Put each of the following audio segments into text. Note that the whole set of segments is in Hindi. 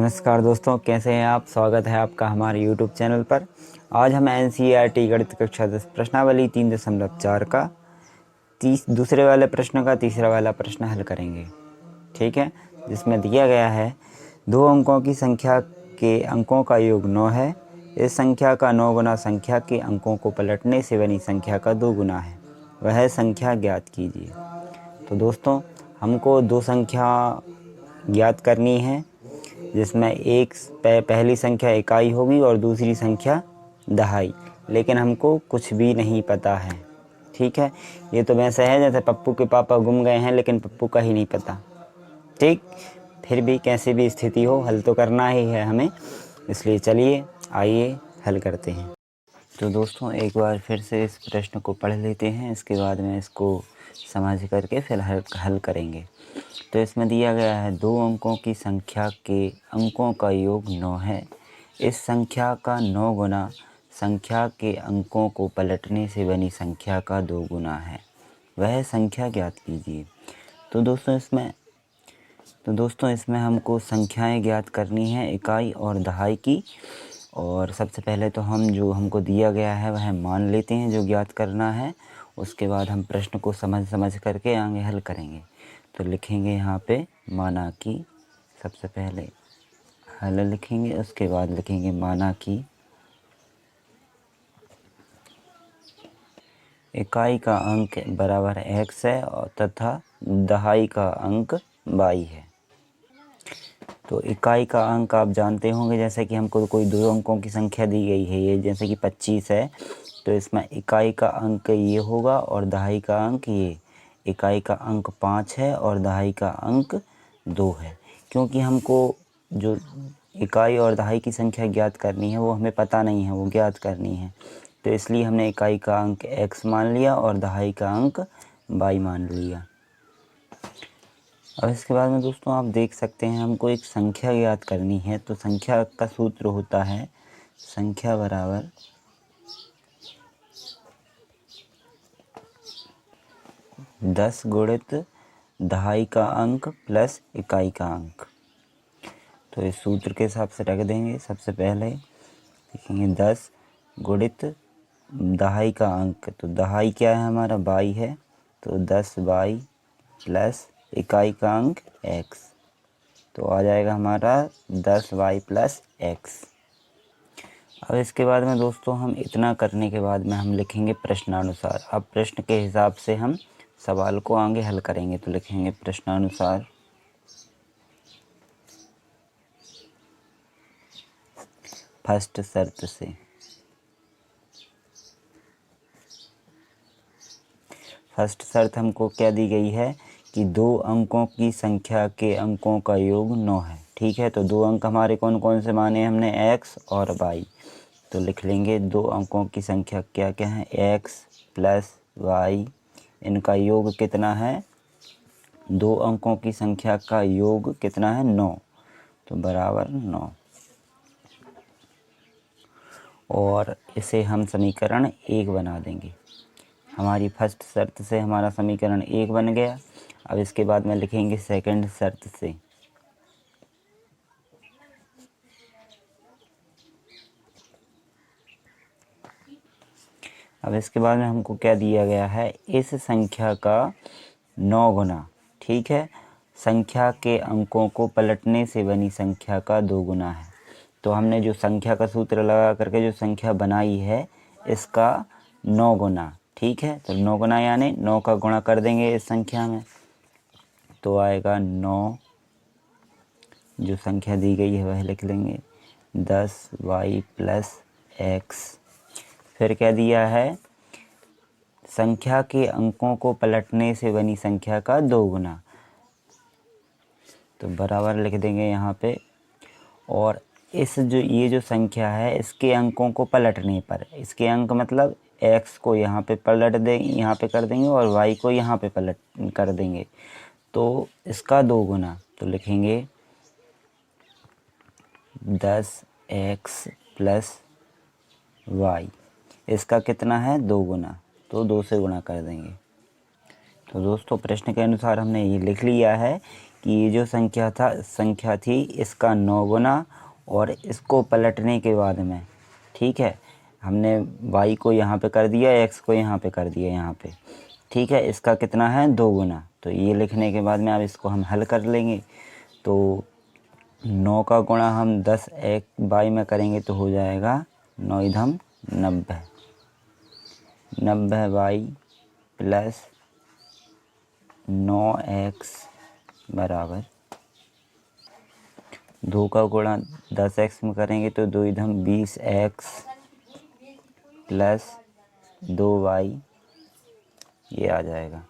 नमस्कार दोस्तों, कैसे हैं आप। स्वागत है आपका हमारे YouTube चैनल पर। आज हम NCERT गणित कक्षा 10 प्रश्नावली 3.4 का दूसरे वाले प्रश्न का तीसरा वाला प्रश्न हल करेंगे। ठीक है, जिसमें दिया गया है 2 अंकों की संख्या के अंकों का योग 9 है। इस संख्या का 9 गुना संख्या के अंकों को पलटने से बनी संख्या का 2 गुना है, वह संख्या ज्ञात कीजिए। तो दोस्तों, हमको 2 संख्या ज्ञात करनी है, जिसमें एक पहली संख्या इकाई होगी और दूसरी संख्या दहाई, लेकिन हमको कुछ भी नहीं पता है। ठीक है, ये तो वैसे है जैसे पप्पू के पापा गुम गए हैं लेकिन पप्पू का ही नहीं पता। ठीक, फिर भी कैसी भी स्थिति हो हल तो करना ही है हमें, इसलिए चलिए आइए हल करते हैं। तो दोस्तों, एक बार फिर से इस प्रश्न को पढ़ लेते हैं, इसके बाद में इसको समझ करके फिर हल करेंगे। तो इसमें दिया गया है 2 अंकों की संख्या के अंकों का योग 9 है। इस संख्या का 9 गुना संख्या के अंकों को पलटने से बनी संख्या का 2 गुना है, वह संख्या ज्ञात कीजिए। तो दोस्तों इसमें हमको संख्याएं ज्ञात करनी है इकाई और दहाई की। और सबसे पहले तो हम जो हमको दिया गया है वह मान लेते हैं जो ज्ञात करना है। उसके बाद हम प्रश्न को समझ करके आगे हल करेंगे। तो लिखेंगे यहाँ पे माना कि, सबसे पहले हल लिखेंगे, उसके बाद लिखेंगे माना कि इकाई का अंक बराबर x है और तथा दहाई का अंक y है। तो इकाई का अंक आप जानते होंगे, जैसे कि हमको कोई 2 अंकों की संख्या दी गई है, ये जैसे कि 25 है, तो इसमें इकाई का अंक ये होगा और दहाई का अंक ये। इकाई का अंक 5 है और दहाई का अंक 2 है। क्योंकि हमको जो इकाई और दहाई की संख्या ज्ञात करनी है वो हमें पता नहीं है, वो ज्ञात करनी है, तो इसलिए हमने इकाई का अंक x मान लिया और दहाई का अंक y मान लिया। अब इसके बाद में दोस्तों आप देख सकते हैं हमको एक संख्या ज्ञात करनी है। तो संख्या का सूत्र होता है संख्या बराबर 10 गुणित दहाई का अंक प्लस इकाई का अंक। तो इस सूत्र के हिसाब से रख देंगे। सबसे पहले लिखेंगे 10 गुणित दहाई का अंक, तो दहाई क्या है हमारा y है, तो 10y प्लस इकाई का अंक x, तो आ जाएगा हमारा 10y प्लस x। अब इसके बाद में दोस्तों हम इतना करने के बाद में हम लिखेंगे प्रश्नानुसार। अब प्रश्न के हिसाब से हम सवाल को आगे हल करेंगे। तो लिखेंगे प्रश्नानुसार फर्स्ट शर्त से। फर्स्ट शर्त हमको क्या दी गई है कि 2 अंकों की संख्या के अंकों का योग 9 है। ठीक है, तो 2 अंक हमारे कौन कौन से माने हमने, x और y। तो लिख लेंगे 2 अंकों की संख्या क्या क्या है, x प्लस y, इनका योग कितना है, 2 अंकों की संख्या का योग कितना है 9, तो बराबर 9। और इसे हम समीकरण 1 बना देंगे। हमारी फर्स्ट शर्त से हमारा समीकरण 1 बन गया। अब इसके बाद में लिखेंगे सेकंड शर्त से। अब इसके बाद में हमको क्या दिया गया है, इस संख्या का 9 गुना, ठीक है, संख्या के अंकों को पलटने से बनी संख्या का 2 गुना है। तो हमने जो संख्या का सूत्र लगा करके जो संख्या बनाई है इसका 9 गुना, ठीक है। तो 9 गुना यानी 9 का गुणा कर देंगे इस संख्या में, तो आएगा 9, जो संख्या दी गई है वह लिख लेंगे 10y प्लस x। फिर क्या दिया है, संख्या के अंकों को पलटने से बनी संख्या का 2 गुना, तो बराबर लिख देंगे यहाँ पे। और ये जो संख्या है इसके अंकों को पलटने पर, इसके अंक मतलब x को यहाँ पे पलट देंगे, यहाँ पे कर देंगे, और y को यहाँ पे पलट कर देंगे, तो इसका 2 गुना। तो लिखेंगे 10x प्लस y, इसका कितना है 2 गुना, तो 2 से गुणा कर देंगे, तो दोस्तों प्रश्न के अनुसार हमने ये लिख लिया है कि ये जो संख्या थी इसका 9 गुना और इसको पलटने के बाद में, ठीक है, हमने y को यहाँ पे कर दिया, x को यहाँ पे कर दिया यहाँ पे, ठीक है, इसका कितना है 2 गुना। तो ये लिखने के बाद में अब इसको हम हल कर लेंगे। तो 9 का गुणा हम 10 एक y में करेंगे तो हो जाएगा 9 इधम 90, 90y प्लस 9x बराबर 2 का गुणा 10x में करेंगे तो 2 इधम 20x प्लस 2y ये आ जाएगा।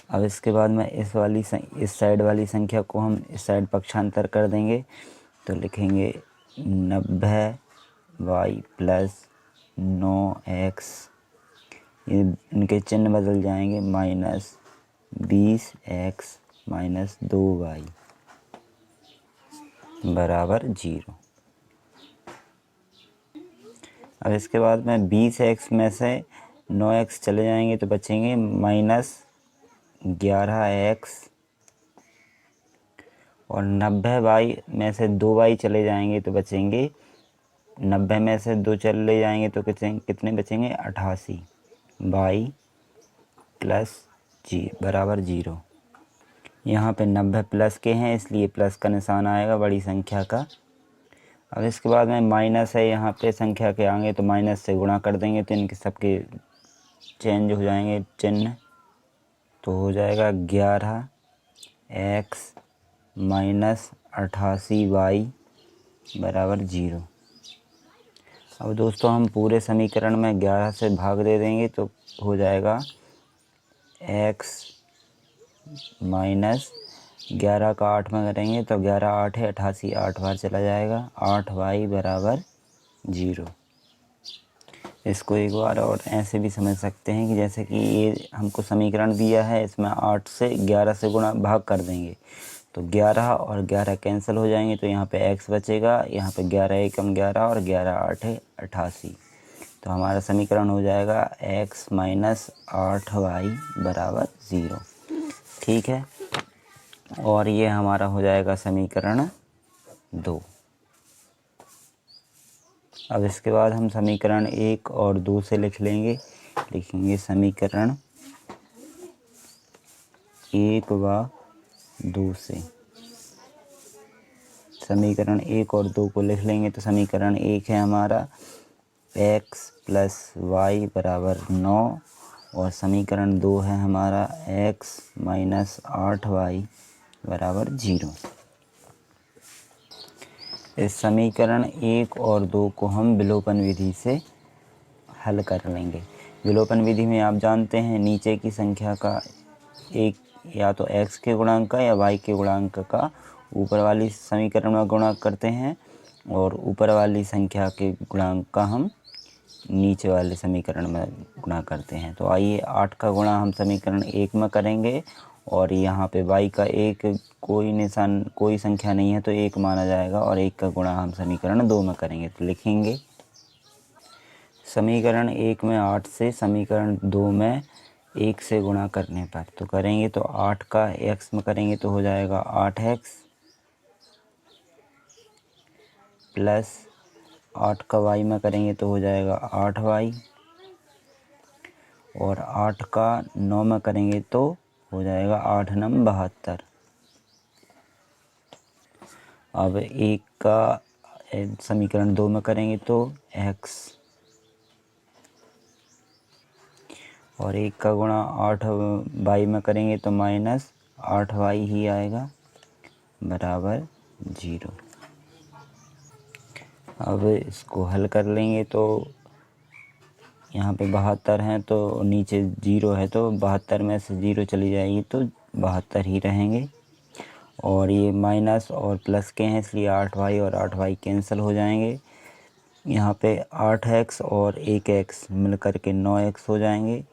अब इसके बाद में इस साइड वाली संख्या को हम इस साइड पक्षांतर कर देंगे तो लिखेंगे 90y प्लस 9x, ये इनके चिन्ह बदल जाएंगे, माइनस 20x माइनस 2y बराबर 0। अब इसके बाद में 20x में से 9x चले जाएंगे तो बचेंगे माइनस 11x और 90y में से 2y चले जाएंगे तो बचेंगे, 90 में से 2 चले जाएंगे तो कितने बचेंगे 88y प्लस जी बराबर 0। यहाँ पे 90 प्लस के हैं इसलिए प्लस का निशान आएगा बड़ी संख्या का। अब इसके बाद में माइनस है, यहाँ पे संख्या के आगे तो माइनस से गुणा कर देंगे तो इनके सबके चेंज हो जाएंगे चिन्ह, तो हो जाएगा 11x माइनस 88y बराबर 0। अब दोस्तों हम पूरे समीकरण में 11 से भाग दे देंगे तो हो जाएगा x माइनस 11 का 8 में करेंगे तो 11 8 है 88, 8 बार चला जाएगा, 8y बराबर 0। इसको एक बार और ऐसे भी समझ सकते हैं कि जैसे कि ये हमको समीकरण दिया है, इसमें 8 से 11 से गुणा भाग कर देंगे तो 11 और 11 कैंसिल हो जाएंगे तो यहाँ पे x बचेगा, यहाँ पे 11 एकम 11 और 11 8 है 88। तो हमारा समीकरण हो जाएगा x माइनस 8y बराबर 0, ठीक है। और ये हमारा हो जाएगा समीकरण 2। अब इसके बाद हम समीकरण 1 और 2 से लिखेंगे समीकरण 1 व 2 से। समीकरण 1 और 2 को लिख लेंगे तो समीकरण 1 है हमारा x प्लस वाई बराबर 9 और समीकरण 2 है हमारा x माइनस 8y बराबर 0। इस समीकरण 1 और 2 को हम विलोपन विधि से हल कर लेंगे। विलोपन विधि में आप जानते हैं नीचे की संख्या का एक या तो x के गुणांक का या y के गुणांक का ऊपर वाली समीकरण में गुणा करते हैं और ऊपर वाली संख्या के गुणांक का हम नीचे वाले समीकरण में गुणा करते हैं। तो आइए 8 का गुणा हम समीकरण 1 में करेंगे और यहाँ पे y का एक कोई संख्या नहीं है तो 1 माना जाएगा और 1 का गुणा हम समीकरण 2 में करेंगे। तो लिखेंगे समीकरण 1 में 8 से समीकरण 2 में 1 से गुणा करने पर तो करेंगे तो 8 का x में करेंगे तो हो जाएगा 8x प्लस 8 का y में करेंगे तो हो जाएगा 8y और 8 का 9 में करेंगे तो हो जाएगा 8 नम 72। अब 1 का समीकरण 2 में करेंगे तो x और 1 का गुणा 8y में करेंगे तो माइनस 8y ही आएगा बराबर 0। अब इसको हल कर लेंगे तो यहाँ पे 72 हैं तो नीचे 0 है तो 72 में से 0 चली जाएगी तो 72 ही रहेंगे और ये माइनस और प्लस के हैं इसलिए 8y और 8y कैंसिल हो जाएंगे। यहाँ पे 8x और 1x मिलकर के 9x हो जाएंगे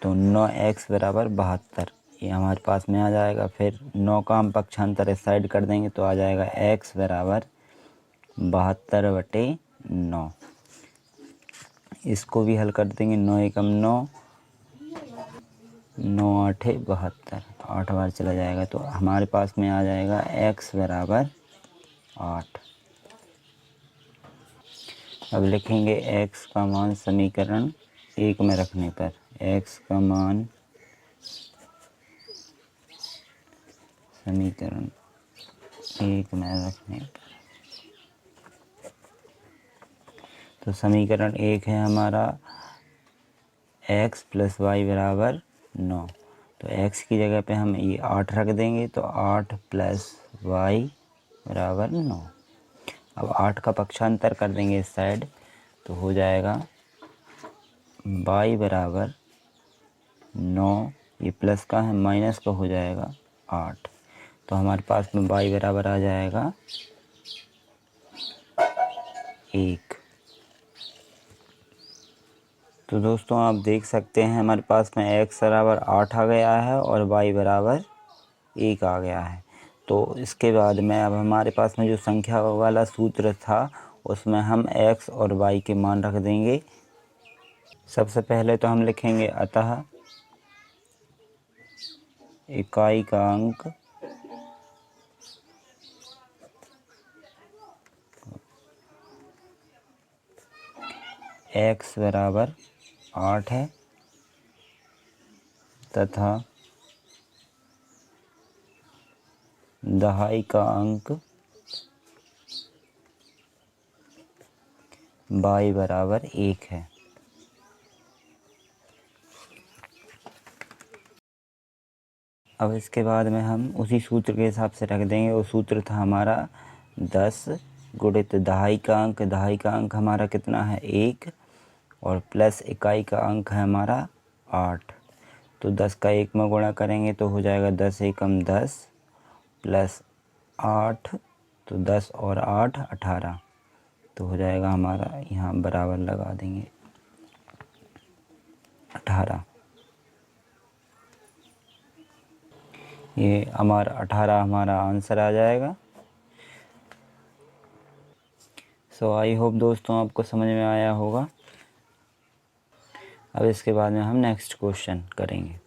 तो 9x बराबर 72 ये हमारे पास में आ जाएगा। फिर 9 का हम पक्षांतर इस साइड कर देंगे तो आ जाएगा x बराबर 72/9। इसको भी हल कर देंगे, 9 एकम 9 9 8 72, 8 बार चला जाएगा तो हमारे पास में आ जाएगा x बराबर 8। अब लिखेंगे x का मान समीकरण 1 में रखने पर, x का मान समीकरण 1 में रखने पर, तो समीकरण 1 है हमारा x प्लस वाई बराबर 9। तो x की जगह पे हम ये 8 रख देंगे तो 8 प्लस वाई बराबर 9। अब 8 का पक्षांतर कर देंगे इस साइड तो हो जाएगा y बराबर 9, ये प्लस का है माइनस का हो जाएगा 8। तो हमारे पास में y बराबर आ जाएगा 1। तो दोस्तों आप देख सकते हैं हमारे पास में x बराबर 8 आ गया है और y बराबर 1 आ गया है। तो इसके बाद में अब हमारे पास में जो संख्या वाला सूत्र था उसमें हम x और y के मान रख देंगे। सबसे पहले तो हम लिखेंगे अतः इकाई का अंक x बराबर 8 है तथा दहाई का अंक y बराबर 1 है। अब इसके बाद में हम उसी सूत्र के हिसाब से रख देंगे। वो सूत्र था हमारा 10 गुणित दहाई का अंक हमारा कितना है 1 और प्लस इकाई का अंक है हमारा 8। तो 10 का 1 में गुणा करेंगे तो हो जाएगा 10 एकम 10 प्लस 8, तो 10 और 8 18। तो हो जाएगा हमारा, यहाँ बराबर लगा देंगे 18। ये हमारा 18 हमारा आंसर आ जाएगा। सो आई होप दोस्तों आपको समझ में आया होगा। अब इसके बाद में हम नेक्स्ट क्वेश्चन करेंगे।